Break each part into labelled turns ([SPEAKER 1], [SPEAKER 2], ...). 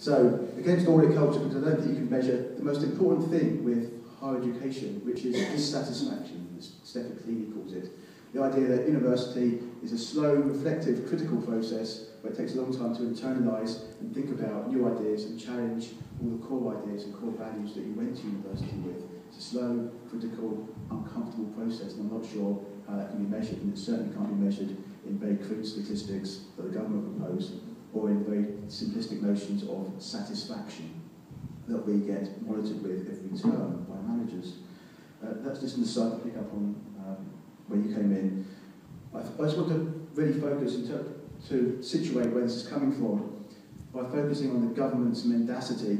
[SPEAKER 1] So, against audit culture, because I don't think you can measure the most important thing with higher education, which is dissatisfaction, as Stephen Cleary calls it. The idea that university is a slow, reflective, critical process where it takes a long time to internalise and think about new ideas and challenge all the core ideas and core values that you went to university with. It's a slow, critical, uncomfortable process, and I'm not sure how that can be measured, and it certainly can't be measured in very crude statistics that the government propose, or in very simplistic notions of satisfaction that we get monitored with every term by managers. That's just an aside to pick up on where you came in. I just want to really focus and to situate where this is coming from by focusing on the government's mendacity.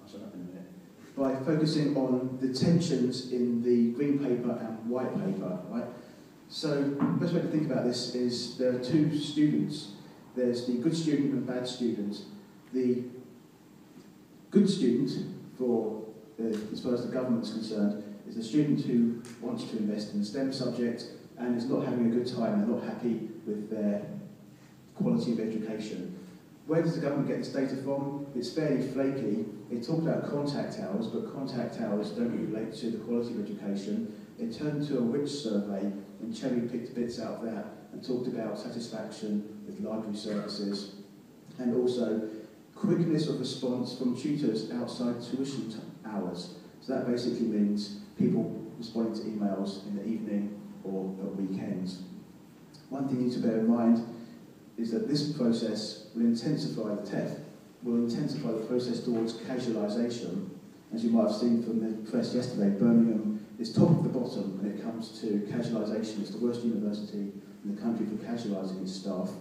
[SPEAKER 1] I'll shut up in a minute. By focusing on the tensions in the green paper and white paper, right? So the best way to think about this is there are two students. There's the good student and bad student. The good student, as far as the government's concerned, is a student who wants to invest in a STEM subject and is not having a good time, they're not happy with their quality of education. Where does the government get this data from? It's fairly flaky. They talk about contact hours, but contact hours don't relate to the quality of education. They turned to a rich survey and cherry-picked bits out there and talked about satisfaction with library services and also quickness of response from tutors outside tuition hours. So that basically means people responding to emails in the evening or at weekends. One thing you need to bear in mind is that this process will intensify the TEF, will intensify the process towards casualisation. As you might have seen from the press yesterday, Birmingham is top of the bottom when it comes to casualisation. It's the worst university in the country for casualising its staff.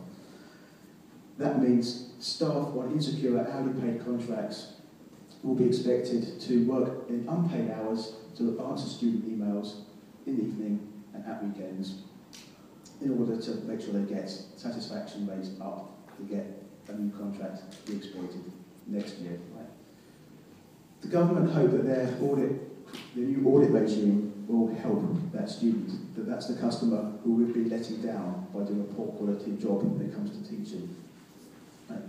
[SPEAKER 1] That means staff on insecure hourly paid contracts will be expected to work in unpaid hours to answer student emails in the evening and at weekends in order to make sure they get satisfaction rates up to get a new contract to be exploited next year. Right? The government hope that the new audit regime will help that student, that's the customer who would be letting down by doing a poor quality job when it comes to teaching. Right?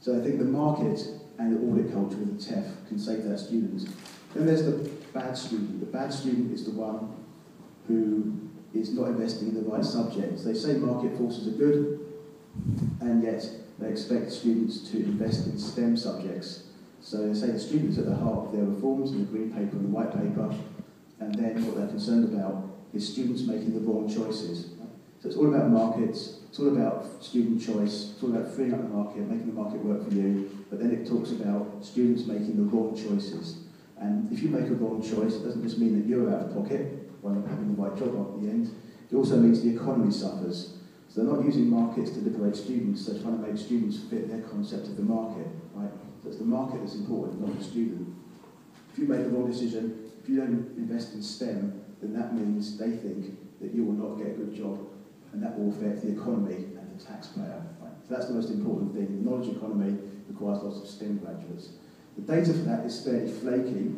[SPEAKER 1] So I think the market and the audit culture of the TEF can save that student. Then there's the bad student. The bad student is the one who is not investing in the right subjects. They say market forces are good, and yet they expect students to invest in STEM subjects. So they say the students at the heart of their reforms in the green paper and the white paper, and then what they're concerned about is students making the wrong choices. So it's all about markets, it's all about student choice, it's all about freeing up the market, making the market work for you, but then it talks about students making the wrong choices. And if you make a wrong choice, it doesn't just mean that you're out of pocket while not having the right job at the end, it also means the economy suffers. So they're not using markets to liberate students, they're trying to make students fit their concept of the market, right? So it's the market that's important, not the student. If you make the wrong decision, if you don't invest in STEM, then that means they think that you will not get a good job, and that will affect the economy and the taxpayer. Right? So that's the most important thing. The knowledge economy requires lots of STEM graduates. The data for that is fairly flaky,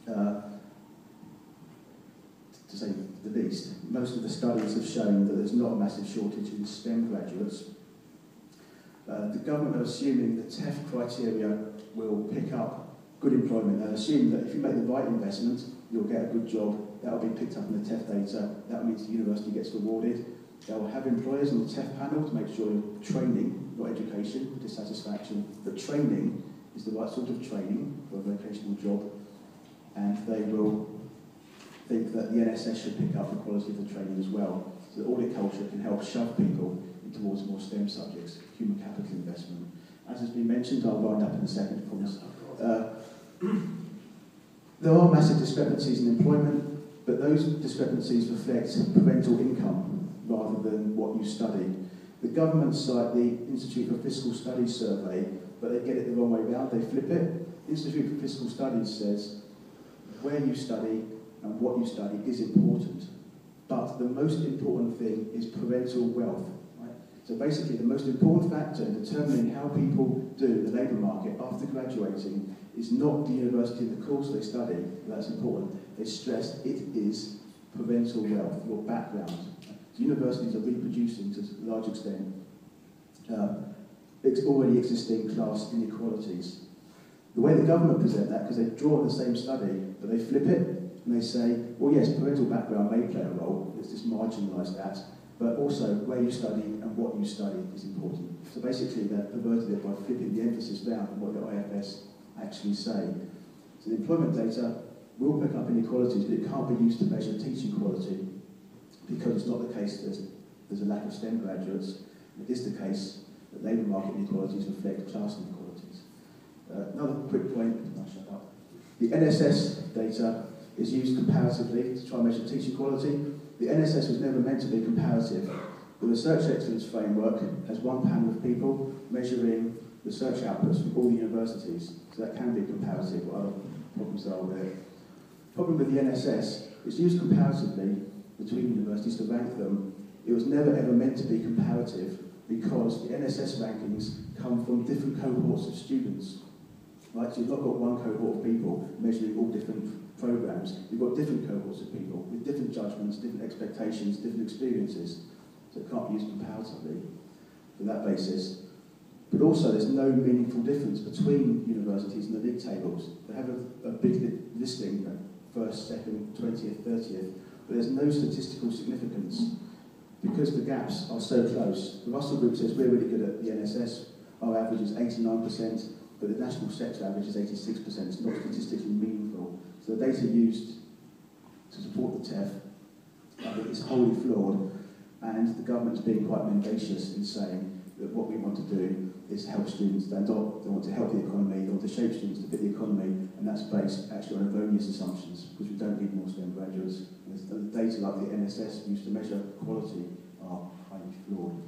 [SPEAKER 1] to say the least. Most of the studies have shown that there's not a massive shortage in STEM graduates. The government are assuming the TEF criteria will pick up good employment. They assume that if you make the right investment, you'll get a good job. That will be picked up in the TEF data. That means the university gets rewarded. They'll have employers on the TEF panel to make sure you're training, not education, dissatisfaction, but training is the right sort of training for a vocational job. And they will think that the NSS should pick up the quality of the training as well. So the audit culture can help shove people towards more STEM subjects, human capital investment. As has been mentioned, I'll wind up in a second, promise. There are massive discrepancies in employment, but those discrepancies reflect parental income rather than what you study. The government cite the Institute for Fiscal Studies survey, but they get it the wrong way round, they flip it. The Institute for Fiscal Studies says where you study and what you study is important, but the most important thing is parental wealth. Right? So basically the most important factor in determining how people do in the labour market after graduating is not the university and the course they study, that's important. They stress it is parental wealth, your background. So universities are reproducing to a large extent it's already existing class inequality inequalities. The way the government present that, because they draw the same study, but they flip it, and they say, well yes, parental background may play a role, let's just marginalise that, but also where you study and what you study is important. So basically they're perverted it by flipping the emphasis round on what the IFS actually say. So the employment data will pick up inequalities, but it can't be used to measure teaching quality, because it's not the case that there's a lack of STEM graduates. It is the case that labour market inequalities reflect class inequalities. Another quick point, I'll shut up. The NSS data is used comparatively to try and measure teaching quality. The NSS was never meant to be comparative. The Research Excellence Framework has one panel of people measuring research outputs from all the universities, so that can be comparative, what other problems there are with it. Problem with the NSS, it's used comparatively between universities to rank them. It was never ever meant to be comparative because the NSS rankings come from different cohorts of students. Right, so you've not got one cohort of people measuring all different programs. You've got different cohorts of people with different judgments, different expectations, different experiences. So it can't be used comparatively for that basis. But also there's no meaningful difference between universities and the league tables. They have a big listing, first, second, 20th, 30th, but there's no statistical significance because the gaps are so close. The Russell Group says we're really good at the NSS. Our average is 89%. But the national sector average is 86%, it's not statistically meaningful. So the data used to support the TEF is wholly flawed, and the government's being quite mendacious in saying that what we want to do is help students stand up, they want to help the economy, they want to shape students to fit the economy, and that's based actually on erroneous assumptions, because we don't need more STEM graduates. And the data like the NSS used to measure quality are highly flawed.